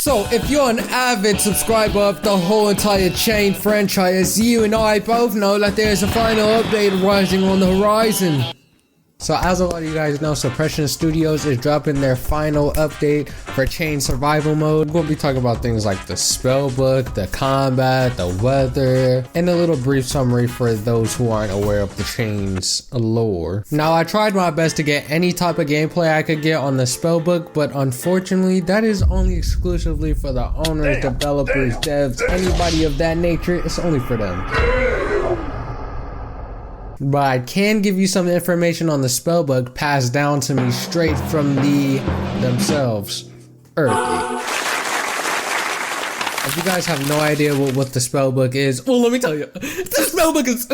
So, if you're an avid subscriber of the whole entire Chain franchise, you and I both know that there's a final update rising on the horizon. So as a lot of you guys know, Suppression Studios is dropping their final update for Chain Survival Mode. We'll be talking about things like the spellbook, the combat, the weather, and a little brief summary for those who aren't aware of the Chain's lore. Now, I tried my best to get any type of gameplay I could get on the spellbook, but unfortunately, that is only exclusively for the owners, developers, devs, anybody of that nature. It's only for them. But I can give you some information on the spellbook passed down to me straight from themselves. Earthy. If you guys have no idea what the spellbook is, well, let me tell you, the spellbook is,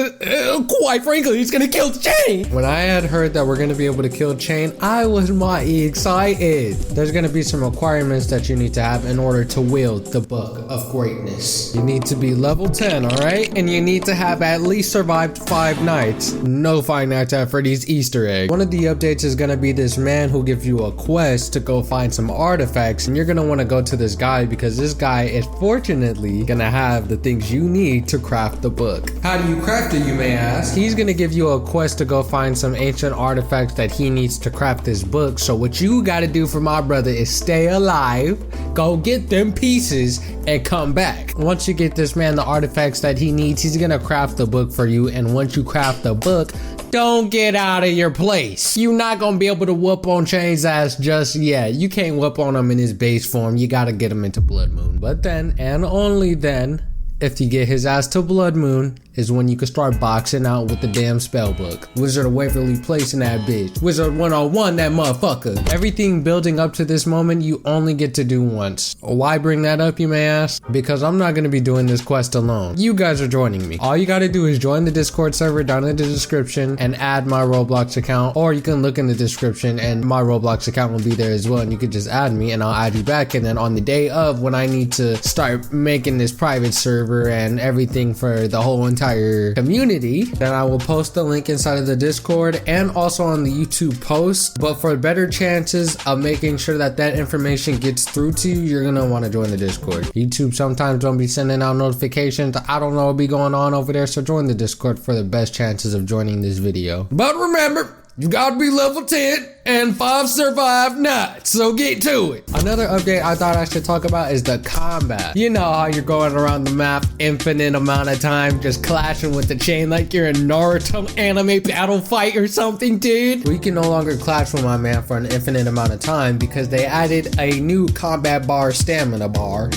quite frankly, it's gonna kill the Chain. When I had heard that we're gonna be able to kill Chain, I was mighty excited. There's gonna be some requirements that you need to have in order to wield the Book of Greatness. You need to be level 10, alright? And you need to have at least survived 5 nights. No 5 nights after these Easter eggs. One of the updates is gonna be this man who gives you a quest to go find some artifacts, and you're gonna wanna go to this guy because this guy is fortunately gonna have the things you need to craft the book. How do you craft it, you may ask? He's gonna give you a quest to go find some ancient artifacts that he needs to craft this book. So what you gotta do for my brother is stay alive, go get them pieces, and come back. Once you get this man the artifacts that he needs, he's gonna craft the book for you. And once you craft the book, don't get out of your place. You're not gonna be able to whoop on Chain's ass just yet. You can't whoop on him in his base form. You gotta get him into Blood Moon. But then, and only then, if you get his ass to Blood Moon, is when you can start boxing out with the damn spellbook. Wizard of Waverly Place in that bitch. Wizard 101 that motherfucker. Everything building up to this moment, you only get to do once. Why bring that up, you may ask? Because I'm not gonna be doing this quest alone. You guys are joining me. All you gotta do is join the Discord server down in the description and add my Roblox account, or you can look in the description and my Roblox account will be there as well, and you can just add me and I'll add you back. And then on the day of when I need to start making this private server and everything for the whole entire community, then I will post the link inside of the Discord and also on the YouTube post. But for better chances of making sure that that information gets through to you, you're gonna want to join the Discord. YouTube sometimes don't be sending out notifications. I don't know what'll be going on over there, so join the Discord for the best chances of joining this video. But remember, you gotta be level 10 and 5 survived nights, so get to it. Another update I thought I should talk about is the combat. You know how you're going around the map infinite amount of time just clashing with the Chain like you're a Naruto anime battle fight or something, dude? We can no longer clash with my man for an infinite amount of time because they added a new combat bar, stamina bar.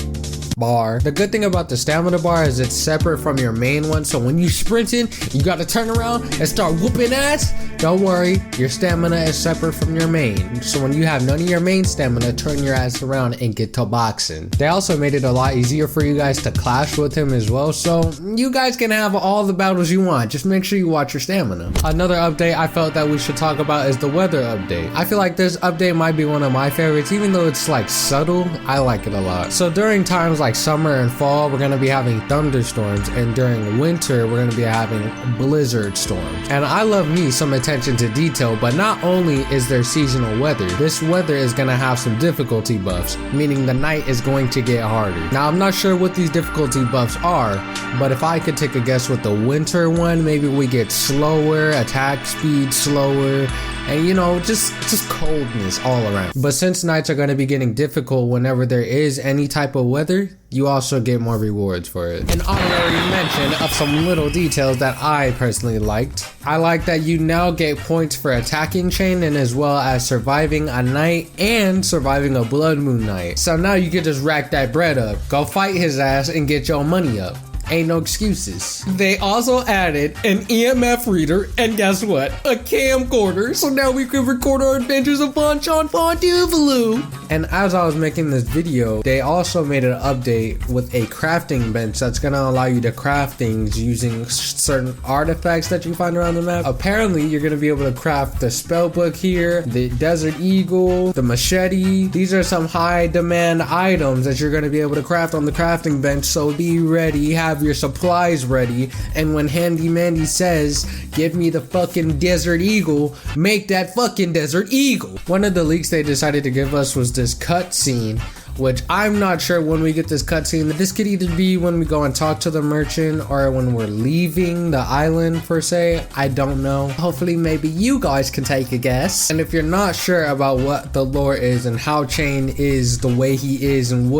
The good thing about the stamina bar is it's separate from your main one, so when you sprinting, you gotta turn around and start whooping ass. Don't worry, your stamina is separate from your main, so when you have none of your main stamina, turn your ass around and get to boxing. They also made it a lot easier for you guys to clash with him as well, so you guys can have all the battles you want. Just make sure you watch your stamina. Another update I felt that we should talk about is the weather update. I feel like this update might be one of my favorites, even though it's like subtle. I like it a lot. So during times like summer and fall, we're gonna be having thunderstorms, and during winter we're gonna be having blizzard storms. And I love me some attention to detail, but not only is there seasonal weather, this weather is gonna have some difficulty buffs, meaning the night is going to get harder. Now I'm not sure what these difficulty buffs are, but if I could take a guess with the winter one, maybe we get slower, attack speed slower, and you know, just coldness all around. But since nights are going to be getting difficult whenever there is any type of weather, you also get more rewards for it. An honorary mention of some little details that I personally liked. I like that you now get points for attacking Chain, and as well as surviving a night and surviving a Blood Moon night. So now you can just rack that bread up, go fight his ass and get your money up. Ain't no excuses. They also added an EMF reader, and guess what? A camcorder, so now we can record our adventures of Bonchon Fonduvalu. And as I was making this video, they also made an update with a crafting bench that's gonna allow you to craft things using certain artifacts that you find around the map. Apparently, you're gonna be able to craft the spellbook here, the Desert Eagle, the machete. These are some high demand items that you're gonna be able to craft on the crafting bench, so be ready, have your supplies ready, and when Handy Mandy says, give me the fucking Desert Eagle, make that fucking Desert Eagle. One of the leaks they decided to give us was this cutscene which I'm not sure when we get this cutscene. This could either be when we go and talk to the merchant or when we're leaving the island per se. I don't know. Hopefully maybe you guys can take a guess. And if you're not sure about what the lore is and how Chain is the way he is and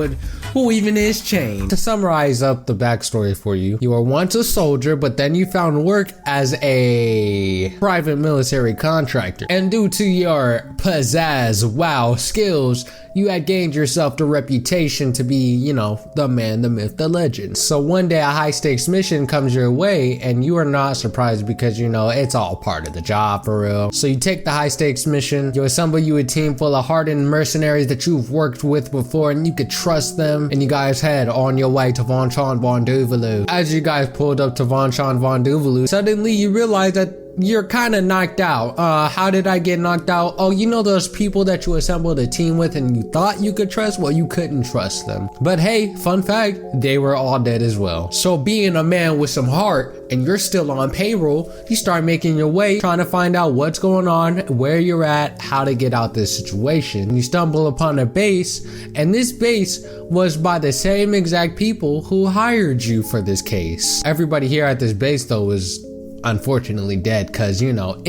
who even is Chain, to summarize up the backstory for you, you were once a soldier, but then you found work as a private military contractor, and due to your pizzazz wow skills, you had gained yourself the reputation to be, you know, the man, the myth, the legend. So one day a high stakes mission comes your way and you are not surprised because, you know, it's all part of the job for real. So you take the high stakes mission, you assemble you a team full of hardened mercenaries that you've worked with before and you could trust them, and you guys head on your way to Von Chan Von Duvalu. As you guys pulled up to Von Chan Von Duvalu, suddenly you realize that you're kind of knocked out. How did I get knocked out? Oh, you know those people that you assembled a team with and you thought you could trust? Well, you couldn't trust them. But hey, fun fact, they were all dead as well. So being a man with some heart and you're still on payroll, you start making your way, trying to find out what's going on, where you're at, how to get out this situation. You stumble upon a base, and this base was by the same exact people who hired you for this case. Everybody here at this base though was unfortunately dead because, you know,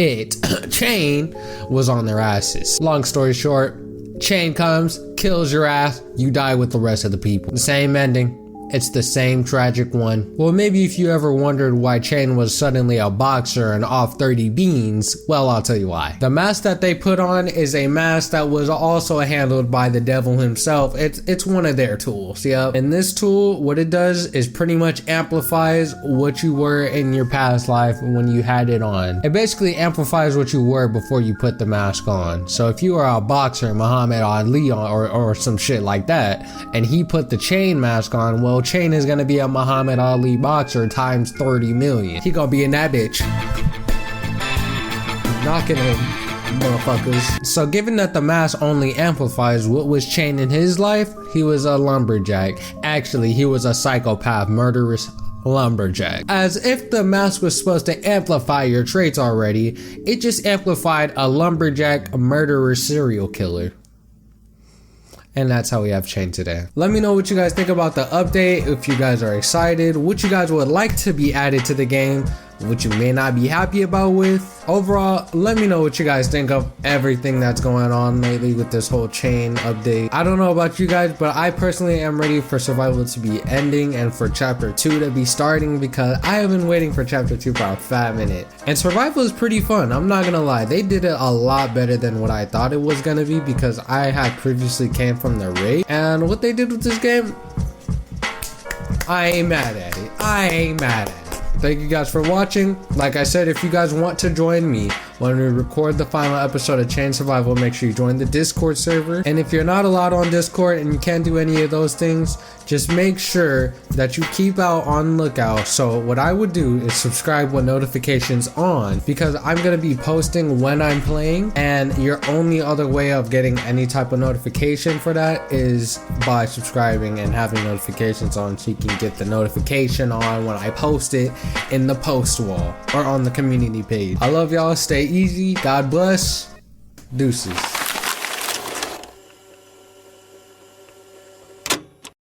Chain was on their asses. Long story short, Chain comes, kills your ass, you die with the rest of the people. The same ending. It's the same tragic one. Well, maybe if you ever wondered why Chain was suddenly a boxer and off 30 beans, well, I'll tell you why. The mask that they put on is a mask that was also handled by the devil himself. It's one of their tools, yep. And this tool, what it does is pretty much amplifies what you were in your past life when you had it on. It basically amplifies what you were before you put the mask on. So if you were a boxer, Muhammad Ali or some shit like that, and he put the Chain mask on, well, Chain is gonna be a Muhammad Ali boxer times 30 million. He gonna be in that bitch. Knocking him, motherfuckers. So given that the mask only amplifies what was Chain in his life, he was a lumberjack. Actually, he was a psychopath, murderous lumberjack. As if the mask was supposed to amplify your traits already, it just amplified a lumberjack, a murderer, serial killer. And that's how we have Chain today. Let me know what you guys think about the update, if you guys are excited, what you guys would like to be added to the game, what you may not be happy about with. Overall, let me know what you guys think of everything that's going on lately with this whole Chain update. I don't know about you guys, but I personally am ready for Survival to be ending and for Chapter 2 to be starting, because I have been waiting for Chapter 2 for a fat minute. And Survival is pretty fun, I'm not gonna lie. They did it a lot better than what I thought it was gonna be, because I had previously came from the raid. And what they did with this game, I ain't mad at it. I ain't mad at it. Thank you guys for watching. Like I said, if you guys want to join me when we record the final episode of Chain Survival, make sure you join the Discord server. And if you're not allowed on Discord and you can't do any of those things, just make sure that you keep out on lookout. So what I would do is subscribe with notifications on, because I'm going to be posting when I'm playing, and your only other way of getting any type of notification for that is by subscribing and having notifications on, so you can get the notification on when I post it in the post wall or on the community page. I love y'all. Stay easy. God bless. Deuces.